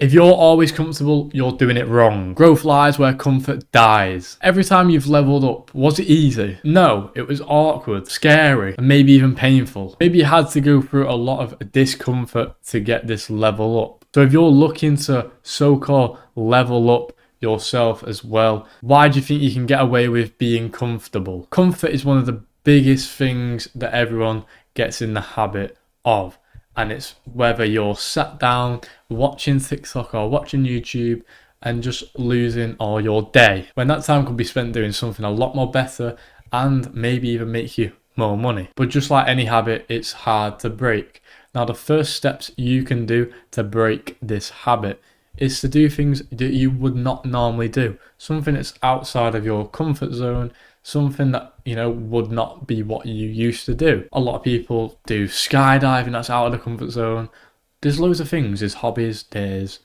If you're always comfortable, you're doing it wrong. Growth lies where comfort dies. Every time you've leveled up, was it easy? No, it was awkward, scary, and maybe even painful. Maybe you had to go through a lot of discomfort to get this level up. So if you're looking to so-called level up yourself as well, why do you think you can get away with being comfortable? Comfort is one of the biggest things that everyone gets in the habit of. And it's whether you're sat down watching TikTok or watching YouTube and just losing all your day, when that time could be spent doing something a lot more better and maybe even make you more money. But just like any habit, it's hard to break. Now, the first steps you can do to break this habit is to do things that you would not normally do. Something that's outside of your comfort zone, something that, would not be what you used to do. A lot of people do skydiving, that's out of the comfort zone. There's loads of things. There's hobbies, there's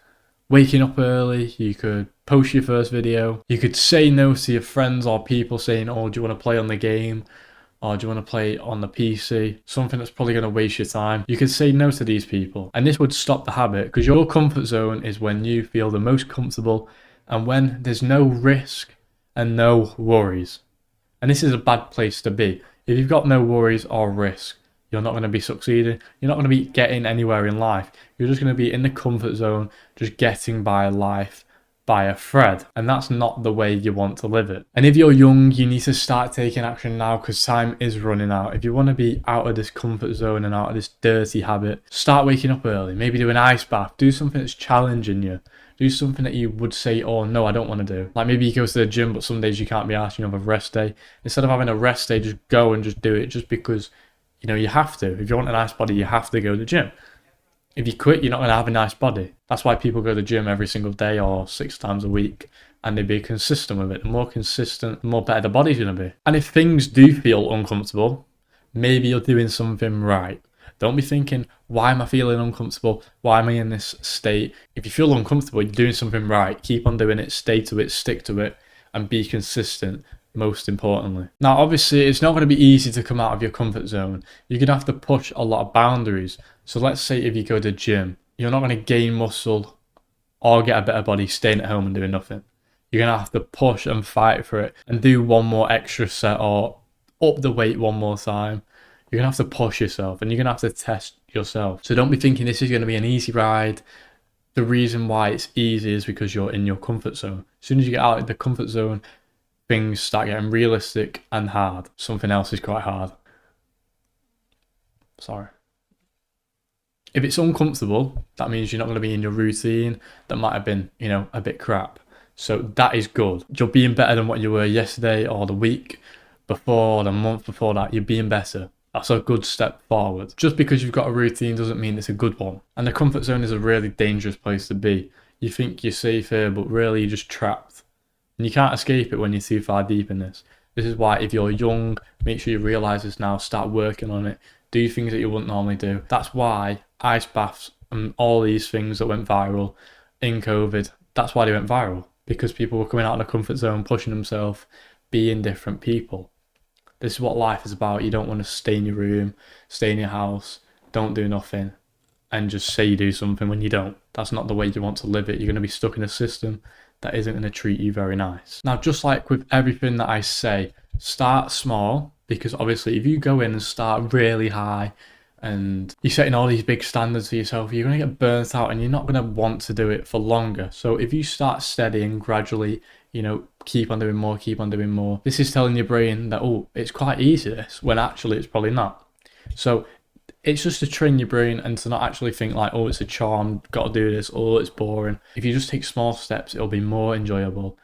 waking up early, you could post your first video, you could say no to your friends or people saying, oh, do you want to play on the game? Or do you want to play on the PC? Something that's probably going to waste your time. You could say no to these people. And this would stop the habit, because your comfort zone is when you feel the most comfortable and when there's no risk and no worries. And this is a bad place to be. If you've got no worries or risk, you're not going to be succeeding. You're not going to be getting anywhere in life. You're just going to be in the comfort zone, just getting by life by a thread. And that's not the way you want to live it. And if you're young, you need to start taking action now, because time is running out. If you want to be out of this comfort zone and out of this dirty habit, start waking up early. Maybe do an ice bath. Do something that's challenging you. Do something that you would say, oh no, I don't want to do. Like maybe you go to the gym, but some days you can't be asked, have a rest day. Instead of having a rest day, just go and just do it, just because, you have to. If you want a nice body, you have to go to the gym. If you quit, you're not going to have a nice body. That's why people go to the gym every single day or 6 times a week, and they be consistent with it. The more consistent, the more better the body's going to be. And if things do feel uncomfortable, maybe you're doing something right. Don't be thinking, why am I feeling uncomfortable? Why am I in this state? If you feel uncomfortable, you're doing something right. Keep on doing it, stay to it, stick to it, and be consistent, most importantly. Now, obviously, it's not going to be easy to come out of your comfort zone. You're going to have to push a lot of boundaries. So let's say if you go to the gym, you're not going to gain muscle or get a better body staying at home and doing nothing. You're going to have to push and fight for it and do one more extra set or up the weight one more time. You're going to have to push yourself and you're going to have to test yourself. So don't be thinking this is going to be an easy ride. The reason why it's easy is because you're in your comfort zone. As soon as you get out of the comfort zone, things start getting realistic and hard. Something else is quite hard. Sorry. If it's uncomfortable, that means you're not going to be in your routine that might have been, a bit crap. So that is good. You're being better than what you were yesterday or the week before, the month before that. You're being better. That's a good step forward. Just because you've got a routine doesn't mean it's a good one. And the comfort zone is a really dangerous place to be. You think you're safe here, but really you're just trapped. And you can't escape it when you're too far deep in this. This is why if you're young, make sure you realise this now, start working on it. Do things that you wouldn't normally do. That's why ice baths and all these things that went viral in COVID, that's why they went viral. Because people were coming out of the comfort zone, pushing themselves, being different people. This is what life is about. You don't want to stay in your room, stay in your house, don't do nothing, and just say you do something when you don't. That's not the way you want to live it. You're going to be stuck in a system that isn't going to treat you very nice. Now, just like with everything that I say, start small, because obviously if you go in and start really high and you're setting all these big standards for yourself, you're going to get burnt out and you're not going to want to do it for longer. So if you start steady and gradually, keep on doing more, this is telling your brain that, oh, it's quite easy this, when actually it's probably not. So it's just to train your brain and to not actually think like, oh, it's a charm, got to do this, oh, it's boring. If you just take small steps, it'll be more enjoyable.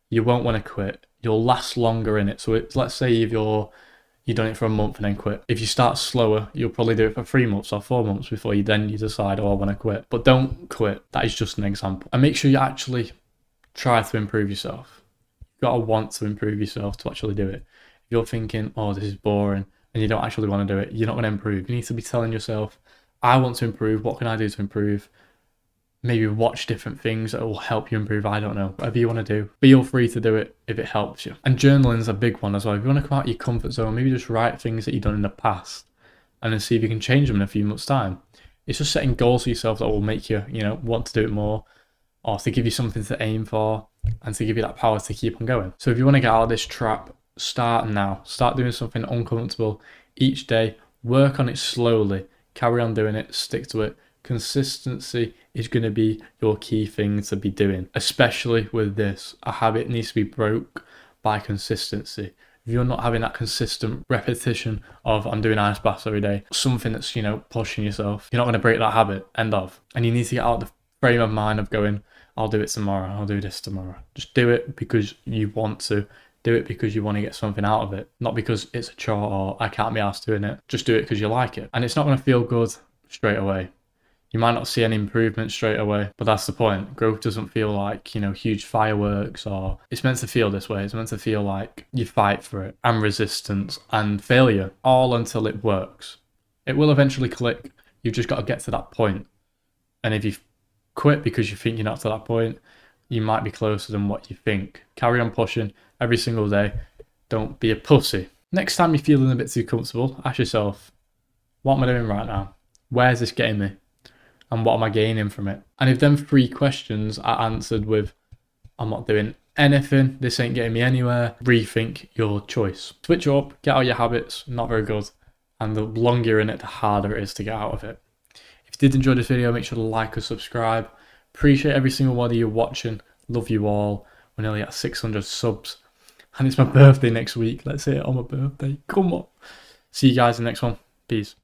You won't want to quit. You'll last longer in it. So let's say if you've done it for a month and then quit. If you start slower, you'll probably do it for 3 months or 4 months before you decide, oh, I want to quit. But don't quit. That is just an example. And make sure you actually try to improve yourself. You've got to want to improve yourself to actually do it. If you're thinking, oh, this is boring, and you don't actually want to do it, you're not going to improve. You need to be telling yourself, I want to improve. What can I do to improve? Maybe watch different things that will help you improve. I don't know. Whatever you want to do, feel free to do it if it helps you. And journaling is a big one as well. If you want to come out of your comfort zone, maybe just write things that you've done in the past and then see if you can change them in a few months' time. It's just setting goals for yourself that will make you, want to do it more, or to give you something to aim for, and to give you that power to keep on going. So if you want to get out of this trap, start now. Start doing something uncomfortable each day. Work on it slowly. Carry on doing it. Stick to it. Consistency is going to be your key thing to be doing, especially with this. A habit needs to be broke by consistency. If you're not having that consistent repetition of I'm doing ice baths every day, something that's, pushing yourself, you're not going to break that habit, end of. And you need to get out of the frame of mind of going, I'll do it tomorrow, I'll do this tomorrow. Just do it because you want to. Do it because you want to get something out of it, not because it's a chore or I can't be asked doing it. Just do it because you like it. And it's not going to feel good straight away. You might not see any improvement straight away, but that's the point. Growth doesn't feel like, huge fireworks, or it's meant to feel this way. It's meant to feel like you fight for it, and resistance and failure, all until it works. It will eventually click. You've just got to get to that point. And if you quit because you think you're not to that point, you might be closer than what you think. Carry on pushing every single day. Don't be a pussy. Next time you're feeling a bit too comfortable, ask yourself, what am I doing right now? Where's this getting me? And what am I gaining from it? And if them 3 questions are answered with, I'm not doing anything, this ain't getting me anywhere, rethink your choice. Switch up, get out your habits, not very good. And the longer you're in it, the harder it is to get out of it. If you did enjoy this video, make sure to like and subscribe. Appreciate every single one of you watching. Love you all. We're nearly at 600 subs. And it's my birthday next week. Let's hit it on my birthday. Come on. See you guys in the next one. Peace.